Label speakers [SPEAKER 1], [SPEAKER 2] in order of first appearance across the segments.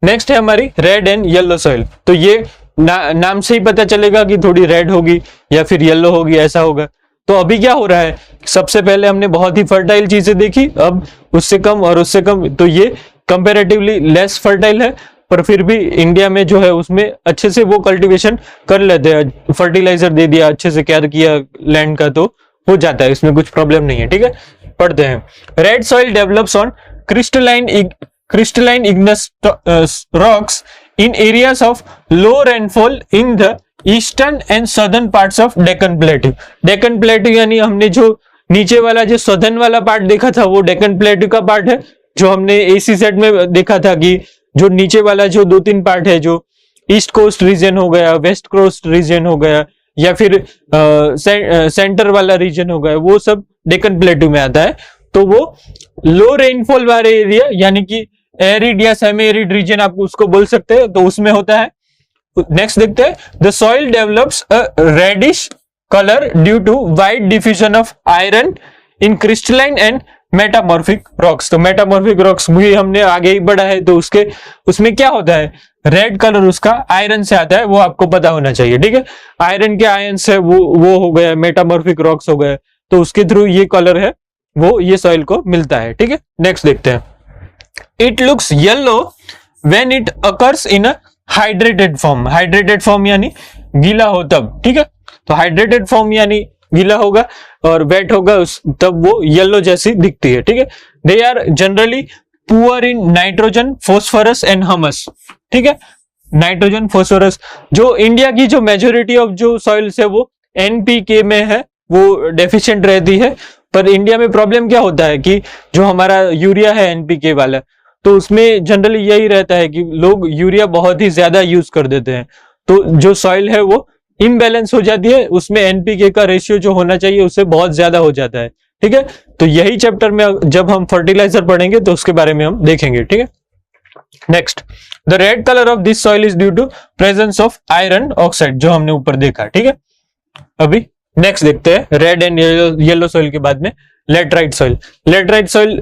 [SPEAKER 1] Next है हमारी red and yellow soil. तो ये नाम से ही पता चलेगा कि थोड़ी रेड होगी या फिर येलो होगी, ऐसा होगा। तो अभी क्या हो रहा है, सबसे पहले हमने बहुत ही फर्टाइल चीजें देखी, अब उससे कम और उससे कम, तो ये कंपैरेटिवली लेस फर्टाइल है, पर फिर भी इंडिया में जो है उसमें अच्छे से वो कल्टीवेशन कर लेते हैं, फर्टिलाइजर दे दिया, अच्छे से केयर किया लैंड का, तो हो जाता है, इसमें कुछ प्रॉब्लम नहीं है। ठीक है, पढ़ते हैं। Red soil develops on crystalline igneous rocks in areas of low rainfall in the eastern and southern parts of Deccan Plateau। Deccan Plateau यानी हमने जो नीचे वाला जो southern वाला पार्ट देखा था वो Deccan Plateau का पार्ट है, जो हमने AC सेट में देखा था कि जो नीचे वाला जो 2-3 पार्ट है, जो ईस्ट कोस्ट रीजन हो गया, वेस्ट कोस्ट रीजन हो गया, या फिर सेंटर वाला रीजन हो गया, वो सब डेक्कन प्लेटू में आता है। तो वो लो रेनफॉल वाले एरिया यानी कि एरिड या सेमी एरिड रीजन आप उसको बोल सकते हैं, तो उसमें होता है। नेक्स्ट देखते हैं, the soil develops a reddish colour due to wide diffusion of iron in crystalline and metamorphic rocks. तो मेटामॉर्फिक रॉक्स भी हमने आगे ही बढ़ा है, तो उसमें क्या होता है, रेड कलर उसका आयरन से आता है, वो आपको पता होना चाहिए। ठीक है, आयरन के आयन से वो हो गया, मेटामॉर्फिक रॉक्स हो गए, तो उसके थ्रू ये कलर है वो ये सॉइल को मिलता है। ठीक है, नेक्स्ट देखते हैं। It looks yellow when it occurs in a hydrated form. Hydrated form यानी गीला हो तब। ठीक है, तो हाइड्रेटेड फॉर्म यानी गीला होगा और वेट होगा तब वो येलो जैसी दिखती है। ठीक है, they are generally poor in nitrogen, phosphorus and humus. ठीक है, नाइट्रोजन, फॉस्फोरस, जो इंडिया की जो मेजोरिटी ऑफ जो सॉइल्स है वो एनपीके में है, वो डेफिशिएंट रहती है। पर इंडिया में प्रॉब्लम क्या होता है कि जो हमारा यूरिया है एनपीके वाला, तो उसमें जनरली यही रहता है कि लोग यूरिया बहुत ही ज्यादा यूज कर देते हैं, तो जो सॉइल है वो इम्बैलेंस हो जाती है, उसमें एनपीके का रेशियो जो होना चाहिए उससे बहुत ज्यादा हो जाता है। ठीक है, तो यही चैप्टर में जब हम फर्टिलाइजर पढ़ेंगे तो उसके बारे में हम देखेंगे। ठीक है, next, the red colour of this soil is due to presence of iron oxide, जो हमने ऊपर देखा। ठीक है, अभी नेक्स्ट देखते हैं रेड एंड येलो सॉइल के बाद में laterite soil. Laterite soil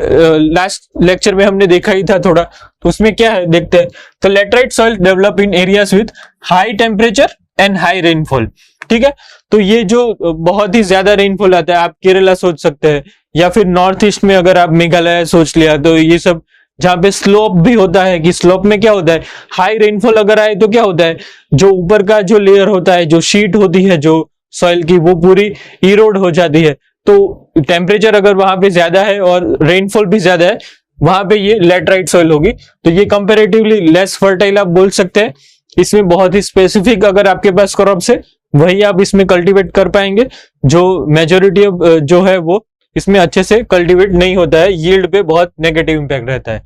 [SPEAKER 1] last lecture में हमने देखा ही था थोड़ा, तो उसमें क्या है देखते हैं। तो laterite soil develop in areas with high temperature and high rainfall. ठीक है, तो ये जो बहुत ही ज्यादा रेनफॉल आता है, आप केरला सोच सकते हैं, या फिर नॉर्थ ईस्ट में अगर आप मेघालय सोच लिया, तो ये सब जहां पे स्लोप भी होता है, कि स्लोप में क्या होता है, हाई रेनफॉल अगर आए तो क्या होता है, जो ऊपर का जो लेयर होता है, जो शीट होती है जो सॉइल की, वो पूरी इरोड हो जाती है। तो टेम्परेचर अगर वहां पे ज्यादा है और रेनफॉल भी ज्यादा है, वहां पे ये लेटराइट सॉइल होगी। तो ये कंपैरेटिवली लेस फर्टाइल आप बोल सकते हैं। इसमें बहुत ही स्पेसिफिक अगर आपके पास क्रॉप्स है, वही आप इसमें कल्टीवेट कर पाएंगे। जो मेजोरिटी जो है वो इसमें अच्छे से कल्टीवेट नहीं होता है, यील्ड पे बहुत नेगेटिव इंपैक्ट रहता है।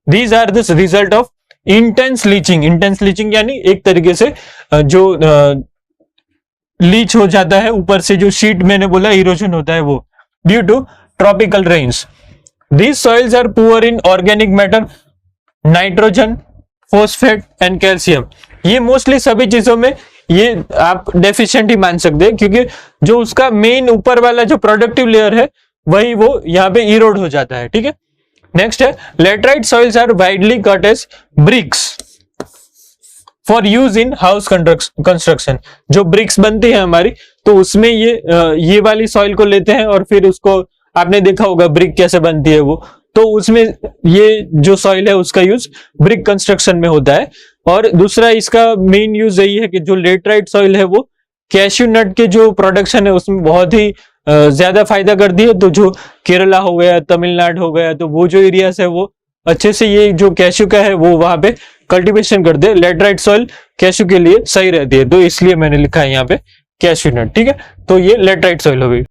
[SPEAKER 1] These are the result of intense leaching. Intense leaching यानी एक तरीके से जो लीच हो जाता है ऊपर से, जो शीट मैंने बोला इरोजन होता है वो, due to tropical rains. These soils are poor in organic matter, nitrogen, phosphate and calcium. ये मोस्टली सभी चीजों में ये आप डेफिशिएंट ही मान सकते हैं, क्योंकि जो उसका मेन ऊपर वाला जो प्रोडक्टिव लेयर है वही वो यहाँ पे इरोड हो जाता है। ठीक है, नेक्स्ट है, laterite soils are widely cut as bricks for use in house construction. जो ब्रिक्स बनती है हमारी, तो उसमें ये वाली सॉइल को लेते हैं और फिर उसको, आपने देखा होगा ब्रिक कैसे बनती है वो, तो उसमें ये जो सॉइल है उसका यूज ब्रिक कंस्ट्रक्शन में होता है। और दूसरा इसका मेन यूज यही है कि जो लेटराइट सॉइल है वो कैश्यू नट के जो प्रोडक्शन है उसमें बहुत ही ज्यादा फायदा करती है। तो जो केरला हो गया, तमिलनाडु हो गया, तो वो जो एरियाज है वो अच्छे से ये जो कैश्यू का है वो वहां पे कल्टीवेशन करते हैं। लेटराइट सॉइल कैश्यू के लिए सही रहती है, तो इसलिए मैंने लिखा है यहाँ पे कैश्यू नट। ठीक है, तो ये लेटराइट सॉइल हो गई।